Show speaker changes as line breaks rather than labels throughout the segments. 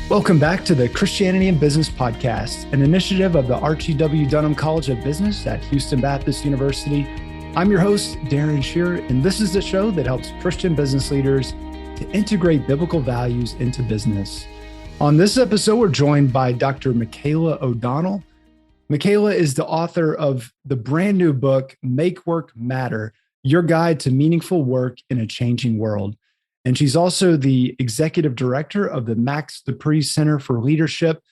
Welcome back to the Christianity and Business Podcast, an initiative of the Archie W. Dunham College of Business at Houston Baptist University. I'm your host, Darren Shearer, and this is the show that helps Christian business leaders to integrate biblical values into business. On this episode, we're joined by Dr. Michaela O'Donnell. Michaela is the author of the brand new book, Make Work Matter, Your Guide to Meaningful Work in a Changing World. And she's also the executive director of the Max Dupree Center for Leadership,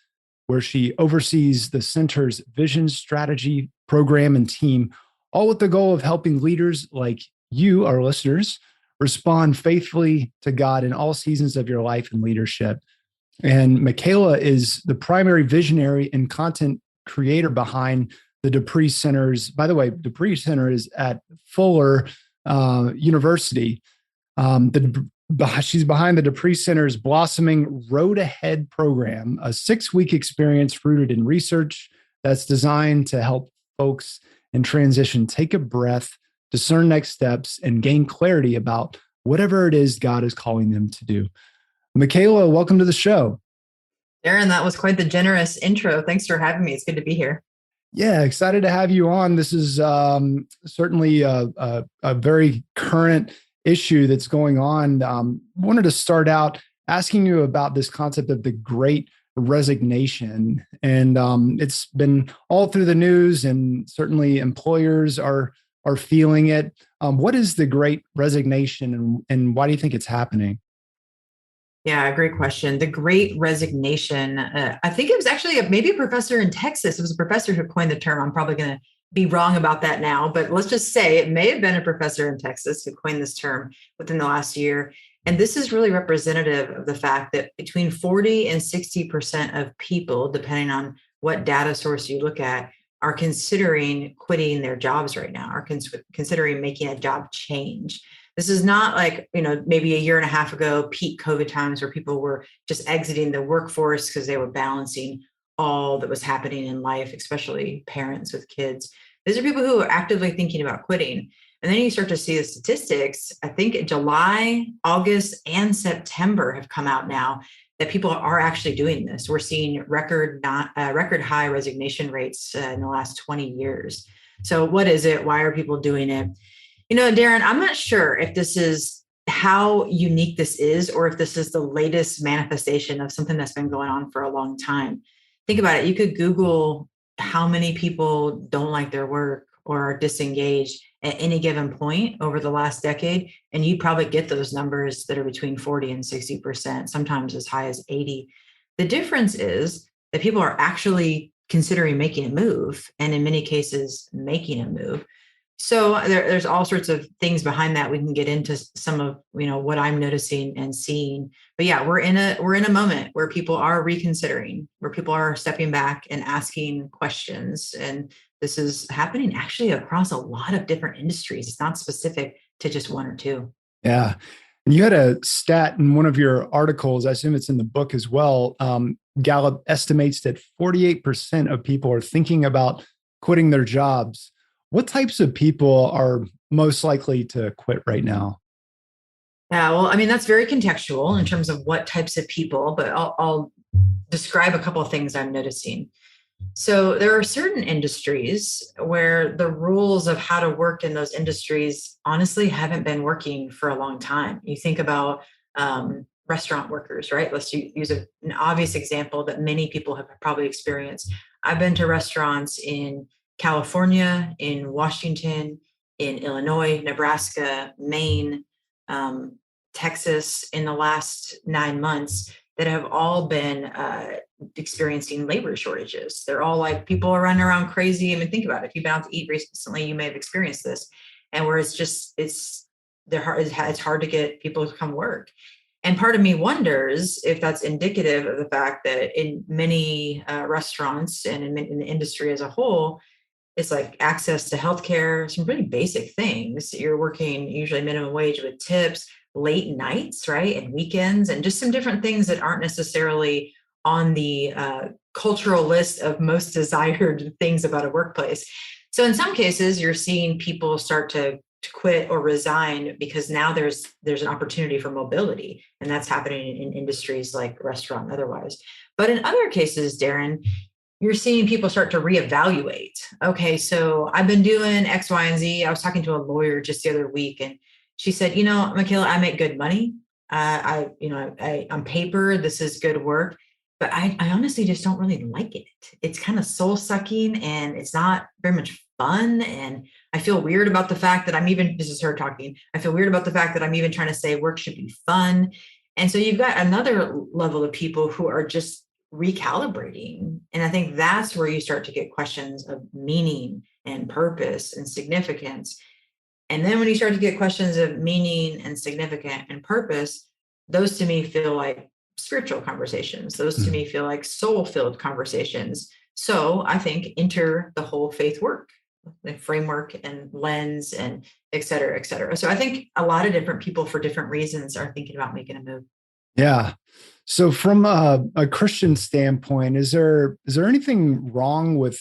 where she oversees the center's vision, strategy, program, and team, all with the goal of helping leaders like you, our listeners, respond faithfully to God in all seasons of your life and leadership. And Michaela is the primary visionary and content creator behind the Dupree Center's. By the way, Dupree Center is at Fuller University. She's behind the Dupree Center's blossoming Road Ahead program, a 6-week experience rooted in research that's designed to help folks in transition take a breath, discern next steps, and gain clarity about whatever it is God is calling them to do. Michaela, welcome to the show.
Darren, that was quite the generous intro. Thanks for having me. It's good to be here.
Yeah, excited to have you on. This is certainly a very current issue that's going on. Wanted to start out asking you about this concept of the Great Resignation. And it's been all through the news, and certainly employers are feeling it. What is the Great Resignation, and why do you think it's happening?
Yeah, great question. The Great Resignation. I think it was actually maybe a professor in Texas. It was a professor who coined the term. I'm probably going to be wrong about that now, but let's just say it may have been a professor in Texas who coined this term within the last year. And this is really representative of the fact that between 40 and 60% of people, depending on what data source you look at, are considering quitting their jobs right now, are considering making a job change. This is not like, maybe a year and a half ago, peak COVID times where people were just exiting the workforce because they were balancing all that was happening in life, especially parents with kids. These are people who are actively thinking about quitting. And then you start to see the statistics. I think July, August, and September have come out now that people are actually doing this. We're seeing record high resignation rates in the last 20 years. So what is it? Why are people doing it? Darren, I'm not sure if this is how unique this is, or if this is the latest manifestation of something that's been going on for a long time. Think about it. You could Google how many people don't like their work or are disengaged at any given point over the last decade, and you'd probably get those numbers that are between 40 and 60%, sometimes as high as 80. The difference is that people are actually considering making a move, and in many cases, making a move. So there's all sorts of things behind that. We can get into some of what I'm noticing and seeing. But yeah, we're in a moment where people are reconsidering, where people are stepping back and asking questions. And this is happening actually across a lot of different industries. It's not specific to just one or two.
Yeah. And you had a stat in one of your articles, I assume it's in the book as well. Gallup estimates that 48% of people are thinking about quitting their jobs. What types of people are most likely to quit right now?
Yeah, well, that's very contextual in terms of what types of people, but I'll describe a couple of things I'm noticing. So there are certain industries where the rules of how to work in those industries honestly haven't been working for a long time. You think about restaurant workers, right? Let's use an obvious example that many people have probably experienced. I've been to restaurants in California, in Washington, in Illinois, Nebraska, Maine, Texas in the last 9 months that have all been experiencing labor shortages. They're all like, people are running around crazy. Think about it. If you've been out to eat recently, you may have experienced this. And where it's hard to get people to come work. And part of me wonders if that's indicative of the fact that in many restaurants and in the industry as a whole, it's like access to healthcare, some pretty basic things. You're working usually minimum wage with tips, late nights, right? And weekends, and just some different things that aren't necessarily on the cultural list of most desired things about a workplace. So in some cases, you're seeing people start to to quit or resign because now there's an opportunity for mobility, and that's happening in industries like restaurant and otherwise. But in other cases, Darren, you're seeing people start to reevaluate. Okay, so I've been doing X, Y, and Z. I was talking to a lawyer just the other week, and she said, Michaela, I make good money. On paper, this is good work, but I honestly just don't really like it. It's kind of soul sucking, and it's not very much fun. And I feel weird about the fact that this is her talking. I feel weird about the fact that I'm even trying to say work should be fun. And so you've got another level of people who are just recalibrating. And I think that's where you start to get questions of meaning and purpose and significance. And then when you start to get questions of meaning and significance and purpose, those to me feel like spiritual conversations. Those to me feel like soul-filled conversations. So I think enter the whole faith work, the framework and lens and et cetera, et cetera. So I think a lot of different people for different reasons are thinking about making a move.
Yeah. So from a Christian standpoint, is there anything wrong with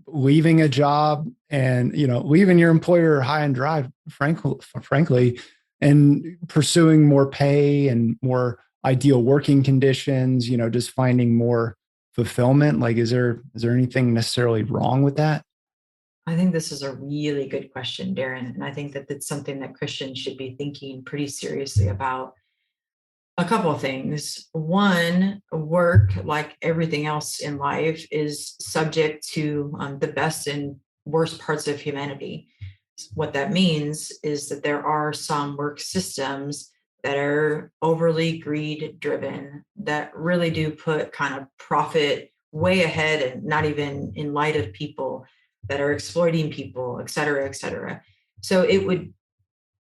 leaving a job and, leaving your employer high and dry, frankly, and pursuing more pay and more ideal working conditions, just finding more fulfillment? Like, is there anything necessarily wrong with that?
I think this is a really good question, Darren. And I think that it's something that Christians should be thinking pretty seriously about. A couple of things. One, work, like everything else in life, is subject to the best and worst parts of humanity. What that means is that there are some work systems that are overly greed driven, that really do put kind of profit way ahead and not even in light of people, that are exploiting people, et cetera, et cetera. So it would,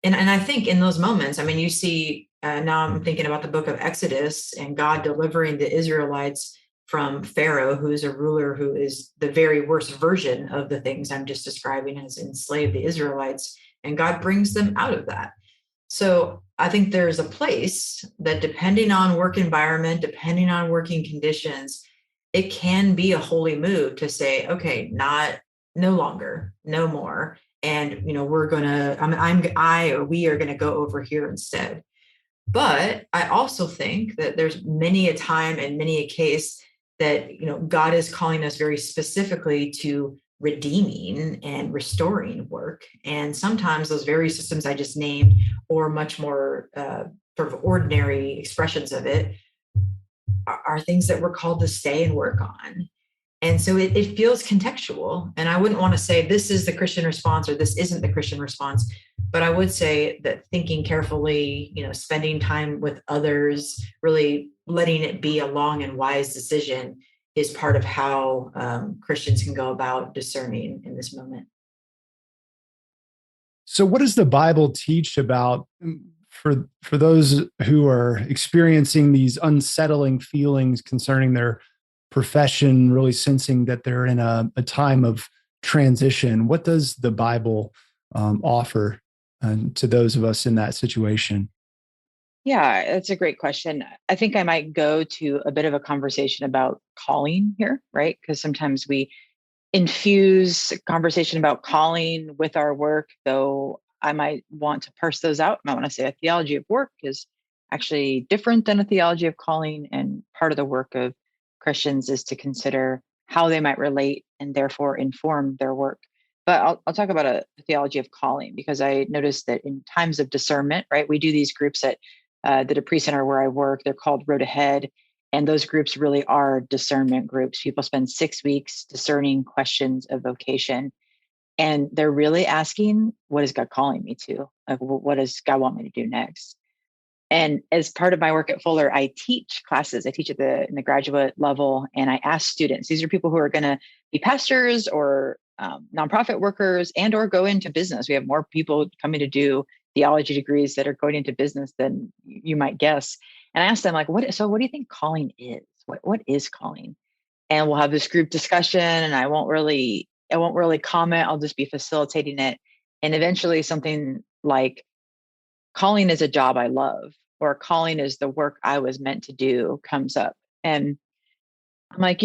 and I think in those moments, you see, now I'm thinking about the book of Exodus and God delivering the Israelites from Pharaoh, who's a ruler who is the very worst version of the things I'm just describing, has enslaved the Israelites, and God brings them out of that. So I think there's a place that, depending on work environment, depending on working conditions, it can be a holy move to say, okay, no longer, no more. And, we're going to, we are going to go over here instead. But I also think that there's many a time and many a case that, God is calling us very specifically to redeeming and restoring work. And sometimes those very systems I just named, or much more sort of ordinary expressions of it, are things that we're called to stay and work on. And so it feels contextual. And I wouldn't want to say this is the Christian response or this isn't the Christian response, but I would say that thinking carefully, spending time with others, really letting it be a long and wise decision is part of how Christians can go about discerning in this moment.
So what does the Bible teach about for those who are experiencing these unsettling feelings concerning their profession, really sensing that they're in a time of transition? What does the Bible offer to those of us in that situation?
Yeah, that's a great question. I think I might go to a bit of a conversation about calling here, right? Because sometimes we infuse conversation about calling with our work, though I might want to parse those out. And I want to say a theology of work is actually different than a theology of calling. And part of the work of Christians is to consider how they might relate and therefore inform their work. But I'll talk about a theology of calling, because I noticed that in times of discernment, right, we do these groups at the Dupree Center where I work. They're called Road Ahead. And those groups really are discernment groups. People spend 6 weeks discerning questions of vocation. And they're really asking, what is God calling me to? Like, what does God want me to do next? And as part of my work at Fuller, I teach classes. I teach in the graduate level, and I ask students. These are people who are going to be pastors or nonprofit workers and or go into business. We have more people coming to do theology degrees that are going into business than you might guess. And I asked them, like, what do you think calling is? What is calling? And we'll have this group discussion, and I won't really comment. I'll just be facilitating it. And eventually something like, calling is a job I love, or calling is the work I was meant to do, comes up. And I'm like,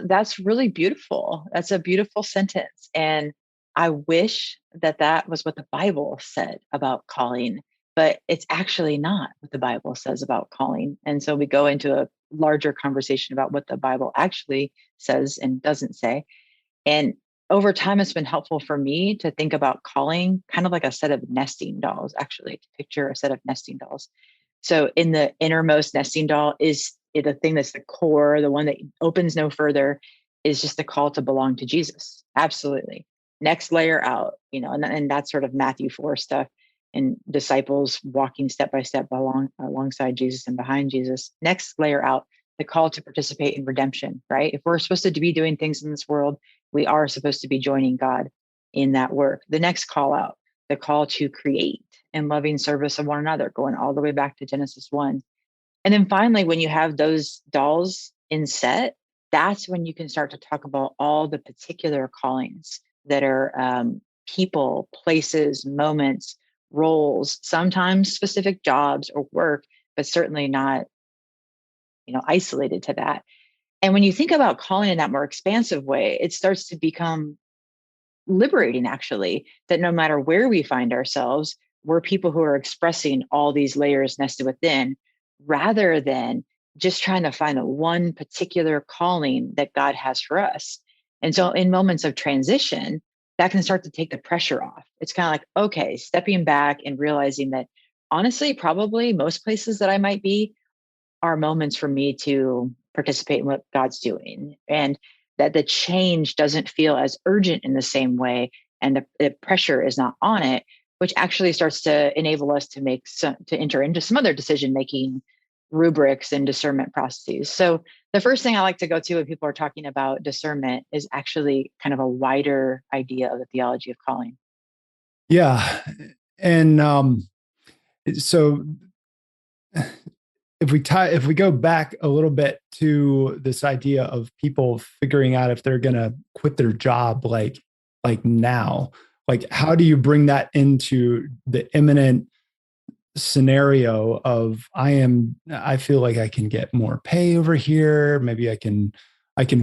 that's really beautiful. That's a beautiful sentence. And I wish that that was what the Bible said about calling, but it's actually not what the Bible says about calling. And so we go into a larger conversation about what the Bible actually says and doesn't say. And over time, it's been helpful for me to think about calling kind of like a set of nesting dolls, actually, to picture a set of nesting dolls. So in the innermost nesting doll is the thing that's the core, the one that opens no further, is just the call to belong to Jesus. Absolutely. Next layer out, and that's sort of Matthew 4 stuff, and disciples walking step by step alongside Jesus and behind Jesus. Next layer out, the call to participate in redemption, right? If we're supposed to be doing things in this world, we are supposed to be joining God in that work. The next call out, the call to create and loving service of one another, going all the way back to Genesis 1. And then finally, when you have those dolls in set, that's when you can start to talk about all the particular callings that are people, places, moments, roles, sometimes specific jobs or work, but certainly not, isolated to that. And when you think about calling in that more expansive way, it starts to become liberating, actually, that no matter where we find ourselves, we're people who are expressing all these layers nested within, rather than just trying to find the one particular calling that God has for us. And so in moments of transition, that can start to take the pressure off. It's kind of like, okay, stepping back and realizing that honestly, probably most places that I might be are moments for me to participate in what God's doing, and that the change doesn't feel as urgent in the same way, and the pressure is not on it, which actually starts to enable us to to enter into some other decision-making rubrics and discernment processes. So the first thing I like to go to when people are talking about discernment is actually kind of a wider idea of the theology of calling.
Yeah. And so if we go back a little bit to this idea of people figuring out if they're going to quit their job, like now, like how do you bring that into the imminent scenario of I feel like I can get more pay over here. Maybe I can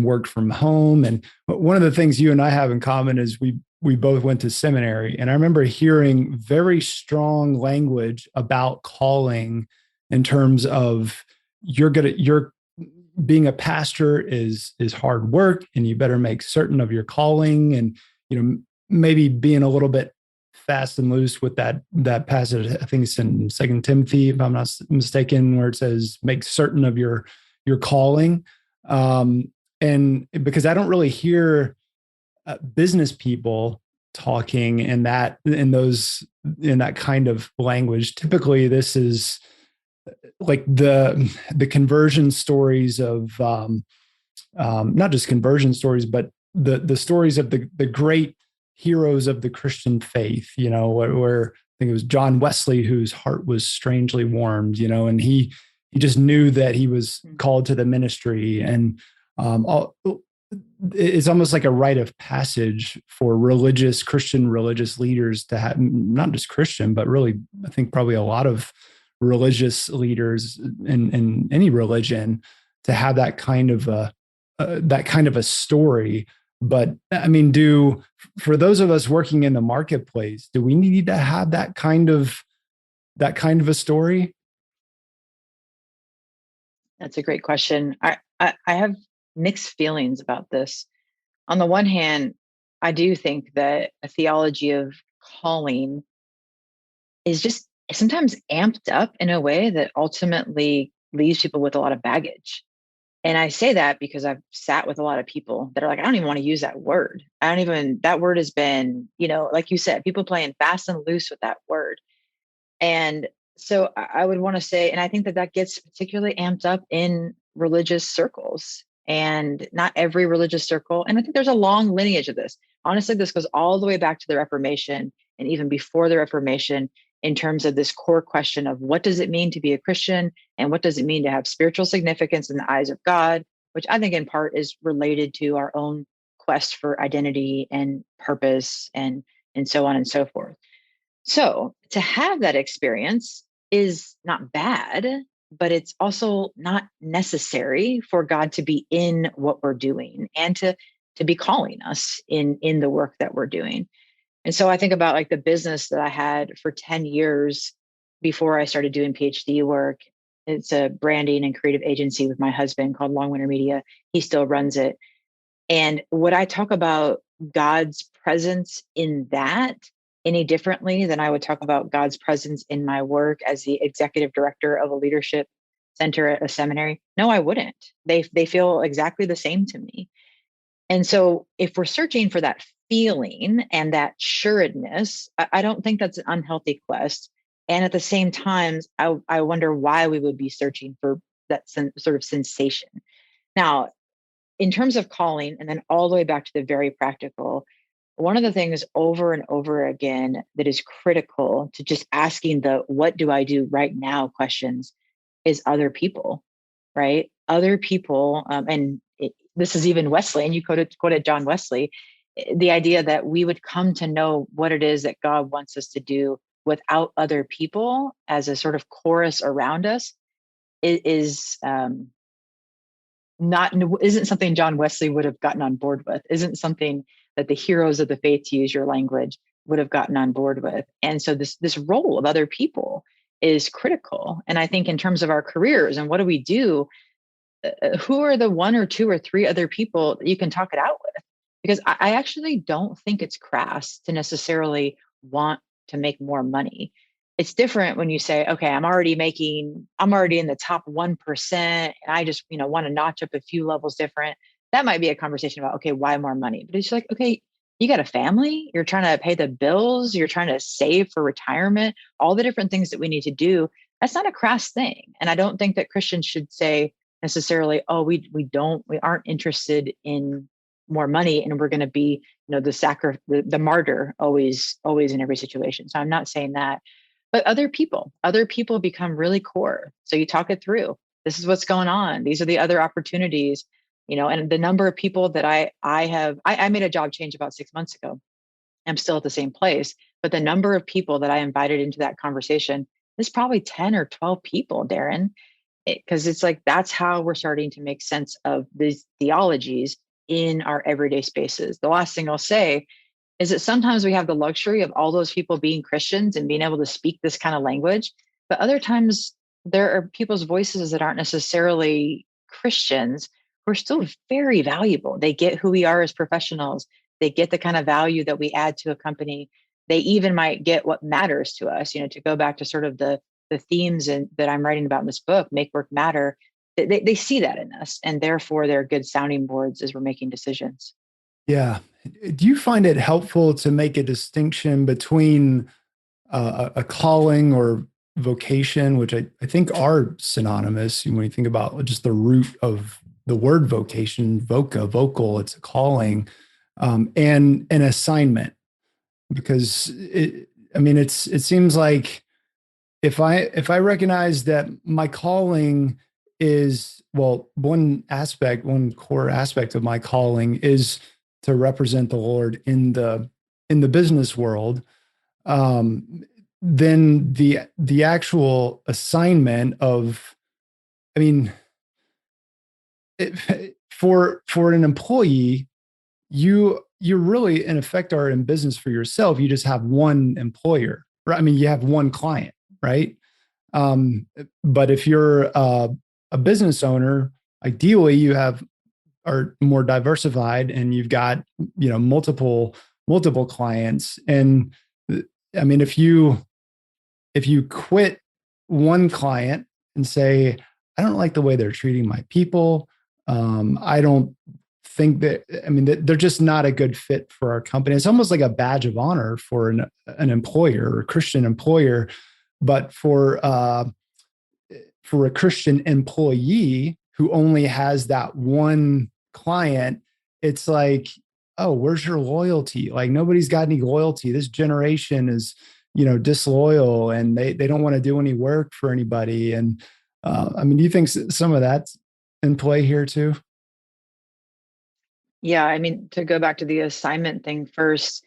work from home. And one of the things you and I have in common is we both went to seminary. And I remember hearing very strong language about calling in terms of you're being a pastor is hard work, and you better make certain of your calling, and maybe being a little bit fast and loose with that passage. I think it's in 2 Timothy, if I'm not mistaken, where it says make certain of your calling. And because I don't really hear business people talking in that kind of language. Typically, this is like the conversion stories of not just conversion stories, but the stories of the great heroes of the Christian faith, where I think it was John Wesley whose heart was strangely warmed, and he just knew that he was called to the ministry. And it's almost like a rite of passage for Christian religious leaders to have, not just Christian, but really, I think probably a lot of religious leaders in any religion, to have that kind of a story. But I mean, for those of us working in the marketplace, do we need to have that kind of a story?
That's a great question. I have mixed feelings about this. On the one hand, I do think that a theology of calling is just sometimes amped up in a way that ultimately leaves people with a lot of baggage. And I say that because I've sat with a lot of people that are like, I don't even want to use that word. That word has been, like you said, people playing fast and loose with that word. And so I would want to say, and I think that gets particularly amped up in religious circles, and not every religious circle. And I think there's a long lineage of this. Honestly, this goes all the way back to the Reformation and even before the Reformation, in terms of this core question of what does it mean to be a Christian, and what does it mean to have spiritual significance in the eyes of God, which I think in part is related to our own quest for identity and purpose and so on and so forth. So to have that experience is not bad, but it's also not necessary for God to be in what we're doing and to be calling us in the work that we're doing. And so I think about like the business that I had for 10 years before I started doing PhD work. It's a branding and creative agency with my husband called Long Winter Media. He still runs it. And would I talk about God's presence in that any differently than I would talk about God's presence in my work as the executive director of a leadership center at a seminary? No, I wouldn't. They feel exactly the same to me. And so if we're searching for that feeling and that sureness, I don't think that's an unhealthy quest. And at the same time, I wonder why we would be searching for that sort of sensation. Now, in terms of calling, and then all the way back to the very practical, one of the things over and over again that is critical to just asking the what do I do right now questions is other people, right? Other people, this is even Wesley, and you quoted John Wesley, the idea that we would come to know what it is that God wants us to do without other people as a sort of chorus around us is not isn't something John Wesley would have gotten on board with, isn't something that the heroes of the faith, to use your language, would have gotten on board with. And so this role of other people is critical. And I think in terms of our careers and what do we do, who are the one or two or three other people that you can talk it out with? Because I actually don't think it's crass to necessarily want to make more money. It's different when you say, okay, I'm already in the top 1%, and I just, want to notch up a few levels different. That might be a conversation about, okay, why more money? But it's like, okay, you got a family, you're trying to pay the bills, you're trying to save for retirement, all the different things that we need to do. That's not a crass thing. And I don't think that Christians should say necessarily, oh, we aren't interested in more money, and we're going to be, the martyr always in every situation. So I'm not saying that. But other people become really core. So you talk it through. This is what's going on. These are the other opportunities, and the number of people that I made a job change about 6 months ago. I'm still at the same place, but the number of people that I invited into that conversation is probably 10 or 12 people, Darren, because it's like, that's how we're starting to make sense of these theologies in our everyday spaces. The last thing I'll say is that sometimes we have the luxury of all those people being Christians and being able to speak this kind of language. But other times there are people's voices that aren't necessarily Christians who are still very valuable. They get who we are as professionals. They get the kind of value that we add to a company. They even might get what matters to us, to go back to sort of the themes that I'm writing about in this book, make work matter. They see that in us, and therefore they're good sounding boards as we're making decisions.
Yeah. Do you find it helpful to make a distinction between a calling or vocation, which I think are synonymous when you think about just the root of the word vocation, vocal, it's a calling, and an assignment? Because it seems like if I recognize that my calling is, well, one core aspect of my calling is to represent the Lord in the business world, then the actual assignment of, I mean, for an employee, you really in effect are in business for yourself. You just have one employer, right? I mean, you have one client, right? But if you're a business owner, ideally you are more diversified and you've got, multiple clients. And I mean, if you quit one client and say, I don't like the way they're treating my people, I don't think that, they're just not a good fit for our company. It's almost like a badge of honor for an employer or a Christian employer. But for a Christian employee who only has that one client, it's like, oh, where's your loyalty? Like, nobody's got any loyalty. This generation is, disloyal, and they don't want to do any work for anybody. And do you think some of that's in play here too?
Yeah, to go back to the assignment thing first,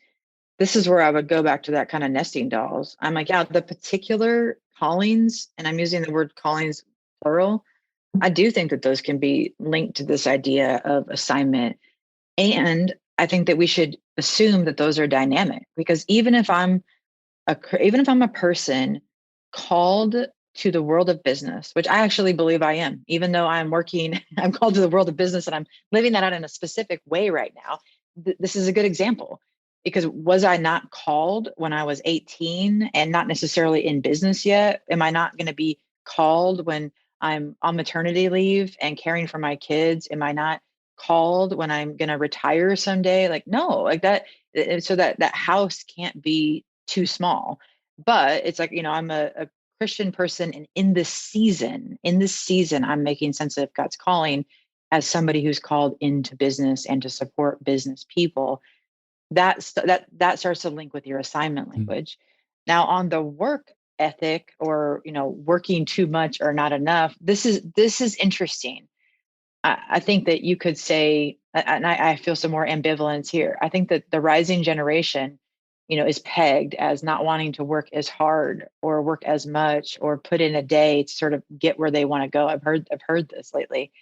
this is where I would go back to that kind of nesting dolls. I'm like, yeah, the particular callings, and I'm using the word callings plural, I do think that those can be linked to this idea of assignment. And I think that we should assume that those are dynamic, because even if I'm a person called to the world of business, which I actually believe I am, even though I'm working, I'm called to the world of business and I'm living that out in a specific way right now. This is a good example, because was I not called when I was 18 and not necessarily in business yet? Am I not going to be called when I'm on maternity leave and caring for my kids? Am I not called when I'm going to retire someday? Like, no, like that. So that house can't be too small. But it's like, I'm a Christian person, and in this season, I'm making sense of God's calling as somebody who's called into business and to support business people. That starts to link with your assignment language. Now, on the work ethic, or working too much or not enough, this is interesting. I think that you could say, and I feel some more ambivalence here. I think that the rising generation, is pegged as not wanting to work as hard or work as much or put in a day to sort of get where they want to go. I've heard this lately.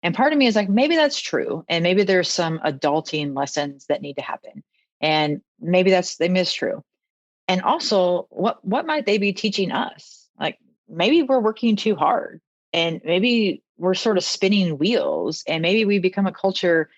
And part of me is like, maybe that's true. And maybe there's some adulting lessons that need to happen. And maybe that's true. And also, what might they be teaching us? Like, maybe we're working too hard, and maybe we're sort of spinning wheels, and maybe we become a culture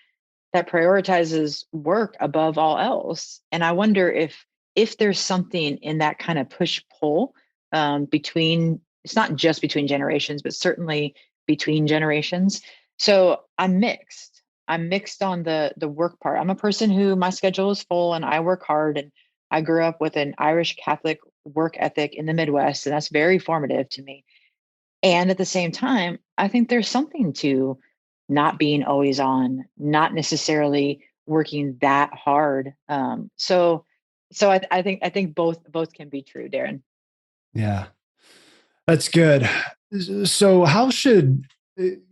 that prioritizes work above all else. And I wonder if there's something in that kind of push pull, between, it's not just between generations, but certainly between generations. So I'm mixed on the work part. I'm a person who, my schedule is full and I work hard, and I grew up with an Irish Catholic work ethic in the Midwest, and that's very formative to me. And at the same time, I think there's something to not being always on, not necessarily working that hard. So I think both can be true, Darren.
Yeah, that's good. So, how should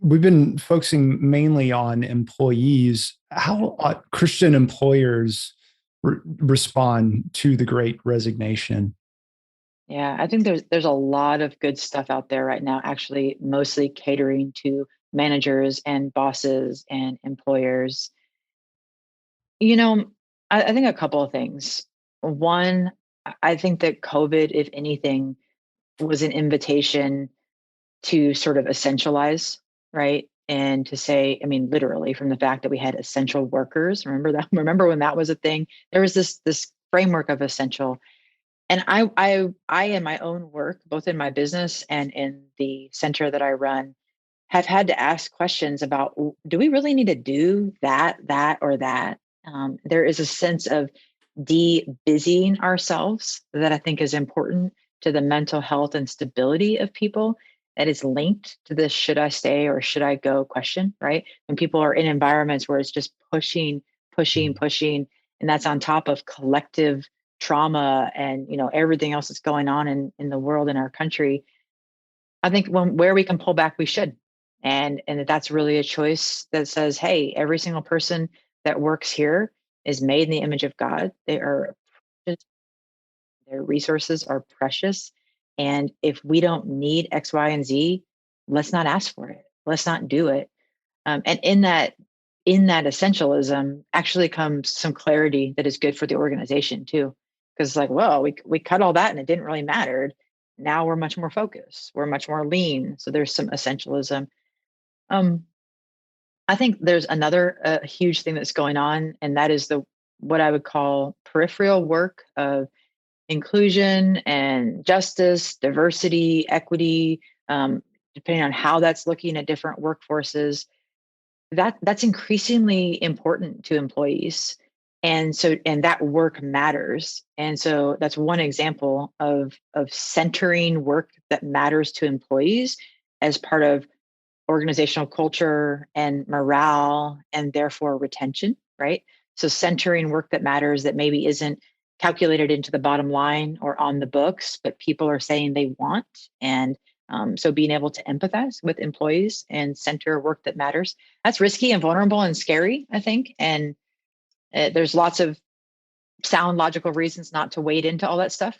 we've been focusing mainly on employees? How ought Christian employers respond to the Great Resignation?
Yeah, I think there's a lot of good stuff out there right now, actually, mostly catering to managers and bosses and employers. You know, I think a couple of things. One, I think that COVID, if anything, was an invitation to sort of essentialize, right? And to say, I mean, literally, from the fact that we had essential workers. Remember that? Remember when that was a thing? There was this framework of essential. And I in my own work, both in my business and in the center that I run, have had to ask questions about, do we really need to do that, or that? There is a sense of de-busying ourselves that I think is important to the mental health and stability of people. That is linked to this should I stay or should I go question, right? When people are in environments where it's just pushing, pushing, pushing, and that's on top of collective trauma and everything else that's going on in the world, in our country. I think where we can pull back, we should. And that's really a choice that says, hey, every single person that works here is made in the image of God. They are precious. Their resources are precious. And if we don't need X, Y, and Z, let's not ask for it. Let's not do it. And in that essentialism actually comes some clarity that is good for the organization too. Because it's like, well, we cut all that and it didn't really matter. Now we're much more focused. We're much more lean. So there's some essentialism. Um, I think there's another huge thing that's going on, and that is the what I would call peripheral work of inclusion and justice, diversity, equity, depending on how that's looking at different workforces. That's increasingly important to employees. And that work matters. And so that's one example of centering work that matters to employees as part of organizational culture and morale, and therefore retention, right? So centering work that matters, that maybe isn't calculated into the bottom line or on the books, but people are saying they want. And so being able to empathize with employees and center work that matters, that's risky and vulnerable and scary, I think. And there's lots of sound logical reasons not to wade into all that stuff.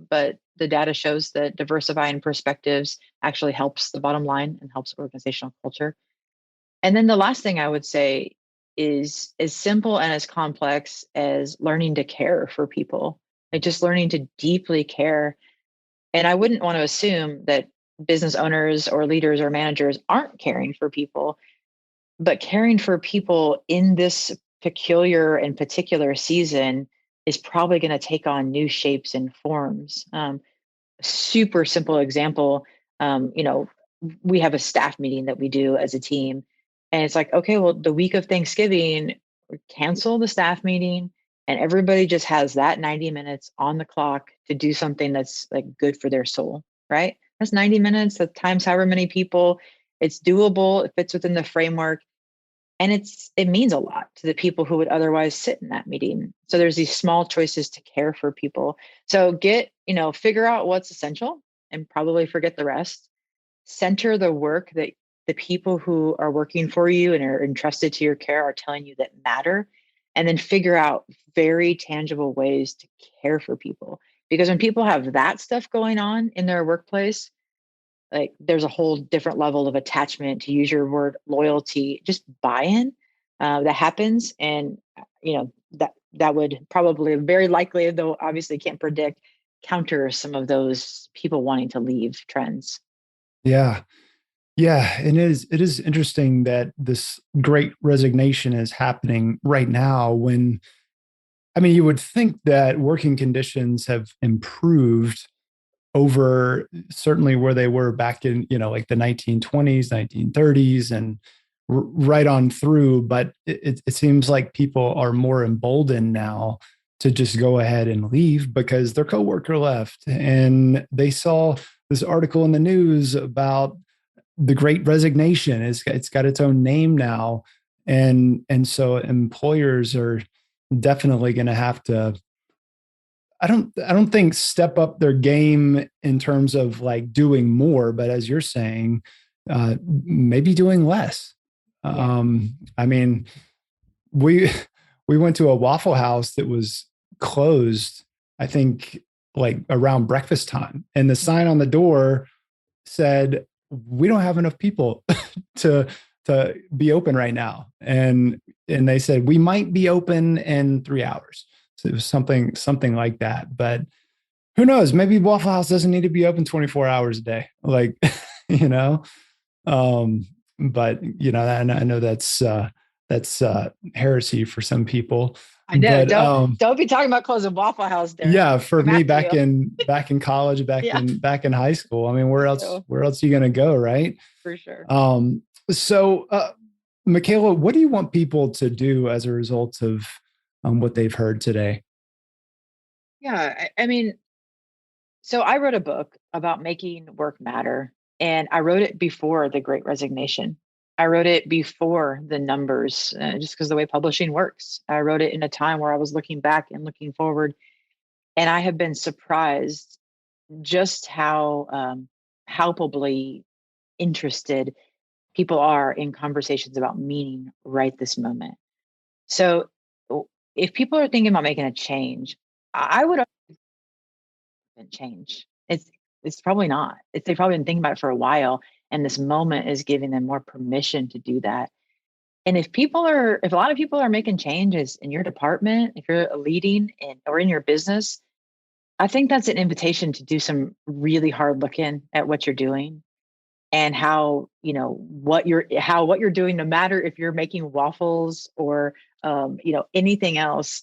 But the data shows that diversifying perspectives actually helps the bottom line and helps organizational culture. And then the last thing I would say is as simple and as complex as learning to care for people, like just learning to deeply care. And I wouldn't want to assume that business owners or leaders or managers aren't caring for people, but caring for people in this peculiar and particular season is probably going to take on new shapes and forms. Super simple example, we have a staff meeting that we do as a team, and it's like, okay, well, the week of Thanksgiving, cancel the staff meeting, and everybody just has that 90 minutes on the clock to do something that's like good for their soul, right? That's 90 minutes, that times however many people. It's doable, it fits within the framework, and it means a lot to the people who would otherwise sit in that meeting. So there's these small choices to care for people. So figure out what's essential and probably forget the rest. Center the work that the people who are working for you and are entrusted to your care are telling you that matter. And then figure out very tangible ways to care for people. Because when people have that stuff going on in their workplace, like there's a whole different level of attachment, to use your word, loyalty, just buy-in that happens. And that would probably, very likely, though obviously can't predict, counter some of those people wanting to leave trends.
Yeah. Yeah. And it is interesting that this great resignation is happening right now when, I mean, you would think that working conditions have improved over certainly where they were back in, like the 1920s, 1930s, and right on through. But it seems like people are more emboldened now to just go ahead and leave because their coworker left and they saw this article in the news about the great resignation. It's got its own name now. And so employers are definitely going to have to, I don't think step up their game in terms of like doing more, but as you're saying, maybe doing less.
Yeah.
I mean, we we went to a Waffle House that was closed, I think like around breakfast time, and the sign on the door said, "We don't have enough people to be open right now," and they said we might be open in 3 hours. So it was something like that. But who knows? Maybe Waffle House doesn't need to be open 24 hours a day. Like, you know, um, but I know that's heresy for some people.
I know.
But
Don't be talking about closing Waffle House, Darren.
yeah, for
Come
me
after
back
you.
in college,
Yeah.
back in high school. I mean, where else
So,
are you gonna go, right?
for sure.
So Michaela, what do you want people to do as a result of what they've heard today?
Yeah. I mean, so I wrote a book about making work matter, and I wrote it before the Great Resignation. I wrote it before the numbers, just because the way publishing works. I wrote it in a time where I was looking back and looking forward, and I have been surprised just how palpably interested people are in conversations about meaning right this moment. So, if people are thinking about making a change, I would change. It's probably not. They've probably been thinking about it for a while, and this moment is giving them more permission to do that. And if a lot of people are making changes in your department, if you're leading or in your business, I think that's an invitation to do some really hard looking at what you're doing, and how, what you're doing, no matter if you're making waffles or anything else,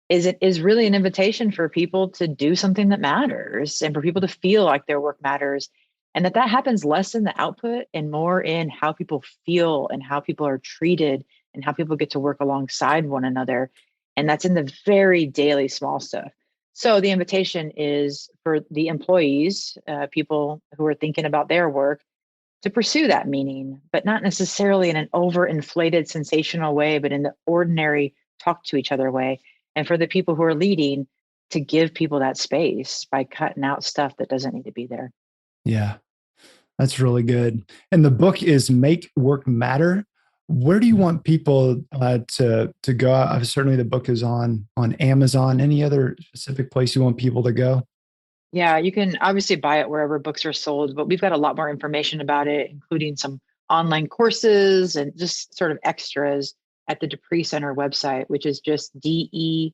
is really an invitation for people to do something that matters, and for people to feel like their work matters, and that happens less in the output and more in how people feel and how people are treated and how people get to work alongside one another. And that's in the very daily small stuff. So the invitation is for the employees, people who are thinking about their work, to pursue that meaning, but not necessarily in an overinflated, sensational way, but in the ordinary, talk to each other way. And for the people who are leading, to give people that space by cutting out stuff that doesn't need to be there.
Yeah, that's really good. And the book is Make Work Matter. Where do you want people to go? Certainly, the book is on Amazon. Any other specific place you want people to go?
Yeah, you can obviously buy it wherever books are sold, but we've got a lot more information about it, including some online courses and just sort of extras at the Dupree Center website, which is just DEPREE.org,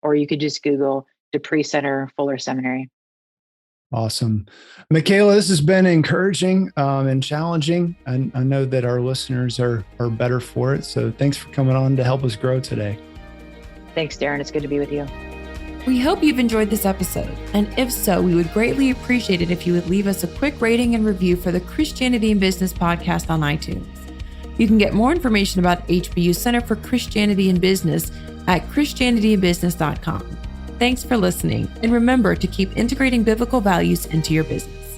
or you could just Google Dupree Center Fuller Seminary.
Awesome. Michaela, this has been encouraging and challenging. And I know that our listeners are better for it. So thanks for coming on to help us grow today.
Thanks, Darren. It's good to be with you.
We hope you've enjoyed this episode. And if so, we would greatly appreciate it if you would leave us a quick rating and review for the Christianity in Business podcast on iTunes. You can get more information about HBU Center for Christianity in Business at christianityinbusiness.com. Thanks for listening, and remember to keep integrating biblical values into your business.